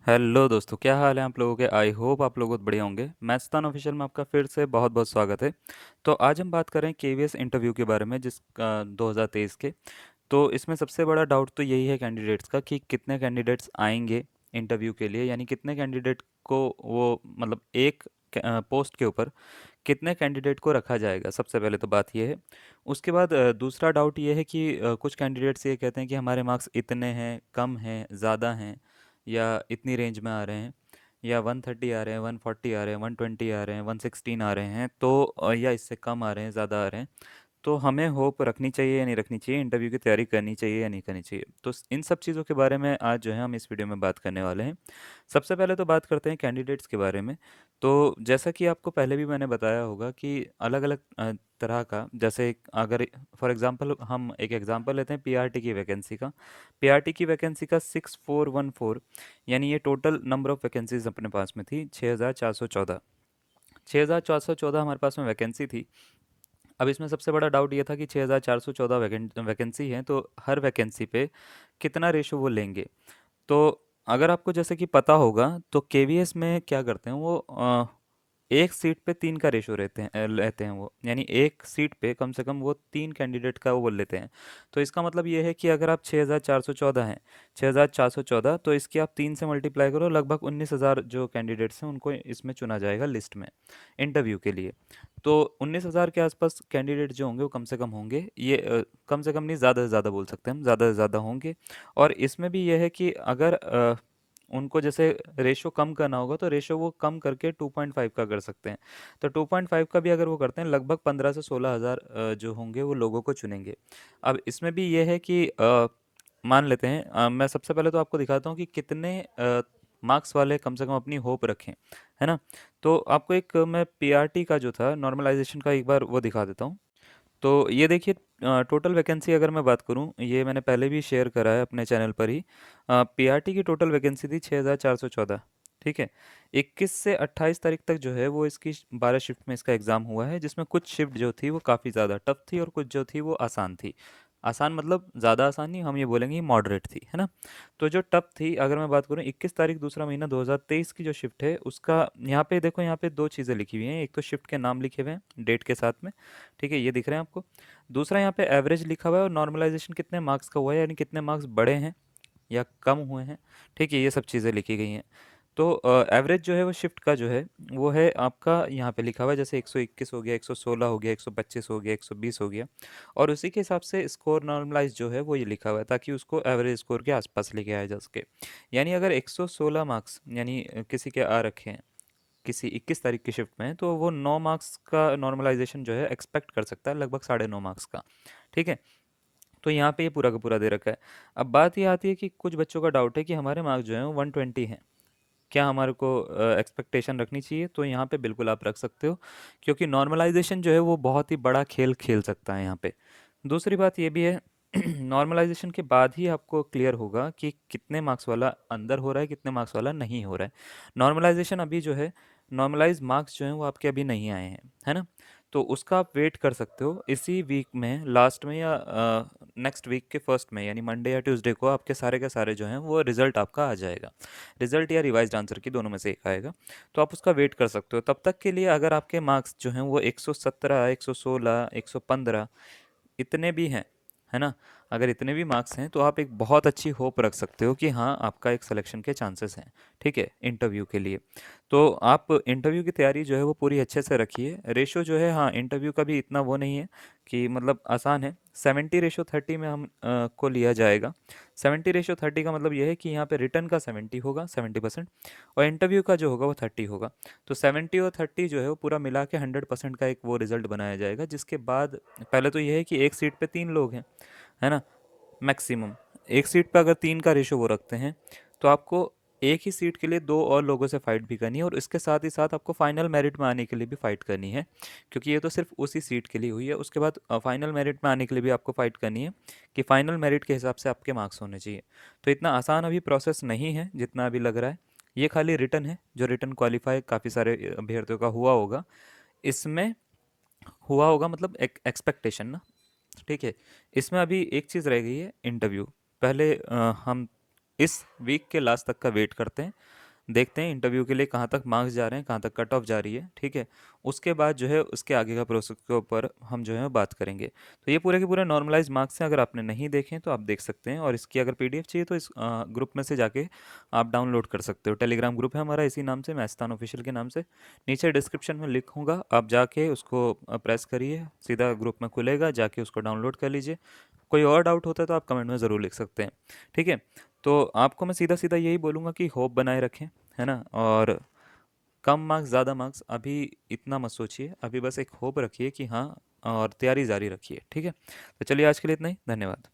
Hello दोस्तों, क्या हाल है आप लोगों के। आई होप आप लोग बहुत बढ़िया होंगे। मैथस्तान ऑफिशियल में आपका फिर से बहुत बहुत स्वागत है। तो आज हम बात करें केवीएस इंटरव्यू के बारे में, जिस 2023 के। तो इसमें सबसे बड़ा डाउट तो यही है कैंडिडेट्स का कि कितने कैंडिडेट्स आएंगे इंटरव्यू के लिए, यानी कितने कैंडिडेट को वो मतलब एक पोस्ट के ऊपर कितने कैंडिडेट को रखा जाएगा। सबसे पहले तो बात यह है। उसके बाद दूसरा डाउट ये है कि कुछ कैंडिडेट्स ये कहते हैं कि हमारे मार्क्स इतने हैं, कम हैं, ज़्यादा हैं, या इतनी रेंज में आ रहे हैं, या 130 आ रहे हैं, 140 आ रहे हैं, 120 आ रहे हैं, 116 आ रहे हैं, तो या इससे कम आ रहे हैं, ज़्यादा आ रहे हैं। तो हमें होप रखनी चाहिए या नहीं रखनी चाहिए, इंटरव्यू की तैयारी करनी चाहिए या नहीं करनी चाहिए। तो इन सब चीज़ों के बारे में आज जो है हम इस वीडियो में बात करने वाले हैं। सबसे पहले तो बात करते हैं कैंडिडेट्स के बारे में। तो जैसा कि आपको पहले भी मैंने बताया होगा कि अलग अलग तरह का, जैसे अगर फॉर एग्जांपल हम एक एग्जांपल लेते हैं पीआरटी की वैकेंसी का। पीआरटी की वैकेंसी का 6414, यानी ये टोटल नंबर ऑफ वैकेंसीज अपने पास में थी 6414। 6414 हमारे पास में वैकेंसी थी। अब इसमें सबसे बड़ा डाउट ये था कि 6414 वैकेंसी है, तो हर वैकेंसी पे कितना रेशो वो लेंगे। तो अगर आपको जैसे कि पता होगा, तो केवीएस में क्या करते हैं वो, एक सीट पे तीन का रेशो लेते हैं वो, यानी एक सीट पे कम से कम वो तीन कैंडिडेट का वो लेते हैं। तो इसका मतलब ये है कि अगर आप 6414 हैं, 6414, तो इसकी आप तीन से मल्टीप्लाई करो, लगभग 19000 जो कैंडिडेट्स हैं उनको इसमें चुना जाएगा लिस्ट में इंटरव्यू के लिए। तो 19000 के आसपास कैंडिडेट जो होंगे वो कम से कम होंगे, ये कम से कम नहीं, ज़्यादा से ज़्यादा बोल सकते हैं हम, ज़्यादा से ज़्यादा होंगे। और इसमें भी यह है कि अगर उनको जैसे रेशो कम करना होगा, तो रेशो वो कम करके 2.5 का कर सकते हैं। तो 2.5 का भी अगर वो करते हैं, लगभग 15 से 16 हज़ार जो होंगे वो लोगों को चुनेंगे। अब इसमें भी ये है कि मान लेते हैं, मैं सबसे पहले तो आपको दिखाता हूँ कि कितने मार्क्स वाले कम से कम अपनी होप रखें, है ना। तो आपको एक मैं पीआरटी का जो था नॉर्मलाइजेशन का एक बार वो दिखा देता हूँ। तो ये देखिए, टोटल वैकेंसी अगर मैं बात करूं, ये मैंने पहले भी शेयर करा है अपने चैनल पर ही। पीआरटी की टोटल वैकेंसी थी 6414। ठीक है। 21 से 28 तारीख तक जो है वो इसकी 12 शिफ्ट में इसका एग्ज़ाम हुआ है, जिसमें कुछ शिफ्ट जो थी वो काफ़ी ज़्यादा टफ थी और कुछ जो थी वो आसान थी। आसान मतलब ज़्यादा आसान नहीं, हम ये बोलेंगे मॉडरेट थी, है ना। तो जो टफ थी, अगर मैं बात करूँ 21 तारीख दूसरा महीना 2023 की जो शिफ्ट है उसका, यहाँ पे देखो, यहाँ पे दो चीज़ें लिखी हुई हैं। एक तो शिफ्ट के नाम लिखे हुए हैं डेट के साथ में, ठीक है, ये दिख रहे हैं आपको। दूसरा यहाँ पे एवरेज लिखा हुआ है और नॉर्मलाइजेशन कितने मार्क्स का हुआ है, यानी कितने मार्क्स बढ़े हैं या कम हुए हैं। ठीक है, ये सब चीज़ें लिखी गई हैं। तो एवरेज जो है वो शिफ्ट का जो है वो है आपका, यहाँ पे लिखा हुआ है जैसे 121 हो गया, 116 हो गया, 125 हो गया, 120 हो गया। और उसी के हिसाब से स्कोर नॉर्मलाइज जो है वो ये लिखा हुआ है, ताकि उसको एवरेज स्कोर के आसपास लेके आया जा सके। यानी अगर 116 मार्क्स यानी किसी के आ रखे हैं किसी 21 तारीख की शिफ्ट में, तो वो 9 मार्क्स का नॉर्मलाइजेशन जो है एक्सपेक्ट कर सकता है, लगभग 9.5 मार्क्स का। ठीक है। तो यहाँ पे ये पूरा का पूरा दे रखा है। अब बात ये आती है कि कुछ बच्चों का डाउट है कि हमारे मार्क्स जो हैं वो 120 हैं, क्या हमारे को एक्सपेक्टेशन रखनी चाहिए। तो यहाँ पे बिल्कुल आप रख सकते हो, क्योंकि नॉर्मलाइजेशन जो है वो बहुत ही बड़ा खेल खेल सकता है यहाँ पे। दूसरी बात ये भी है, नॉर्मलाइजेशन के बाद ही आपको क्लियर होगा कि कितने मार्क्स वाला अंदर हो रहा है, कितने मार्क्स वाला नहीं हो रहा है। नॉर्मलाइजेशन अभी जो है, नॉर्मलाइज मार्क्स जो हैं वो आपके अभी नहीं आए हैं, है ना। तो उसका आप वेट कर सकते हो, इसी वीक में लास्ट में या नेक्स्ट वीक के फर्स्ट में, यानी मंडे या ट्यूसडे को आपके सारे के सारे जो हैं वो रिजल्ट आपका आ जाएगा। रिजल्ट या रिवाइज्ड आंसर की दोनों में से एक आएगा। तो आप उसका वेट कर सकते हो। तब तक के लिए अगर आपके मार्क्स जो हैं वो 117, 116, 115 इतने भी हैं, है ना, अगर इतने भी मार्क्स हैं, तो आप एक बहुत अच्छी होप रख सकते हो कि हाँ, आपका एक सिलेक्शन के चांसेस हैं, ठीक है, इंटरव्यू के लिए। तो आप इंटरव्यू की तैयारी जो है वो पूरी अच्छे से रखिए। रेशो जो है, हाँ, इंटरव्यू का भी इतना वो नहीं है कि मतलब आसान है। 70:30 में हम को लिया जाएगा। 70:30 का मतलब ये है कि यहाँ पे रिटर्न का 70 होगा, 70%, और इंटरव्यू का जो होगा वो 30 होगा। तो 70 और 30 जो है वो पूरा मिला के 100% का एक वो रिजल्ट बनाया जाएगा, जिसके बाद पहले तो ये है कि एक सीट पे तीन लोग हैं, है ना, मैक्सिमम। एक सीट पे अगर तीन का रेशो वो रखते हैं, तो आपको एक ही सीट के लिए दो और लोगों से फाइट भी करनी है, और इसके साथ ही साथ आपको फाइनल मेरिट में आने के लिए भी फाइट करनी है, क्योंकि ये तो सिर्फ उसी सीट के लिए हुई है। उसके बाद फाइनल मेरिट में आने के लिए भी आपको फाइट करनी है कि फाइनल मेरिट के हिसाब से आपके मार्क्स होने चाहिए। तो इतना आसान अभी प्रोसेस नहीं है जितना अभी लग रहा है। ये खाली रिटर्न है, जो रिटर्न क्वालिफाई काफ़ी सारे अभ्यर्थियों का हुआ होगा। इसमें हुआ होगा मतलब एक एक्सपेक्टेशन ना, ठीक है। इसमें अभी एक चीज़ रह गई है, इंटरव्यू। पहले हम इस वीक के लास्ट तक का वेट करते हैं, देखते हैं इंटरव्यू के लिए कहाँ तक मार्क्स जा रहे हैं, कहाँ तक कट ऑफ जा रही है, ठीक है। उसके बाद जो है उसके आगे का प्रोसेस के ऊपर हम जो है बात करेंगे। तो ये पूरे के पूरे नॉर्मलाइज मार्क्स हैं, अगर आपने नहीं देखे तो आप देख सकते हैं, और इसकी अगर पीडीएफ चाहिए तो इस ग्रुप में से जाके आप डाउनलोड कर सकते हो। टेलीग्राम ग्रुप है हमारा इसी नाम से, मैस्तान ऑफिशियल के नाम से। नीचे डिस्क्रिप्शन में लिखूंगा, आप जाके उसको प्रेस करिए, सीधा ग्रुप में खुलेगा, जाके उसको डाउनलोड कर लीजिए। कोई और डाउट होता है तो आप कमेंट में ज़रूर लिख सकते हैं, ठीक है। तो आपको मैं सीधा सीधा यही बोलूँगा कि होप बनाए रखें, है ना। और कम मार्क्स ज़्यादा मार्क्स अभी इतना मत सोचिए, अभी बस एक होप रखिए कि हाँ, और तैयारी जारी रखिए, ठीक है। तो चलिए आज के लिए इतना ही, धन्यवाद।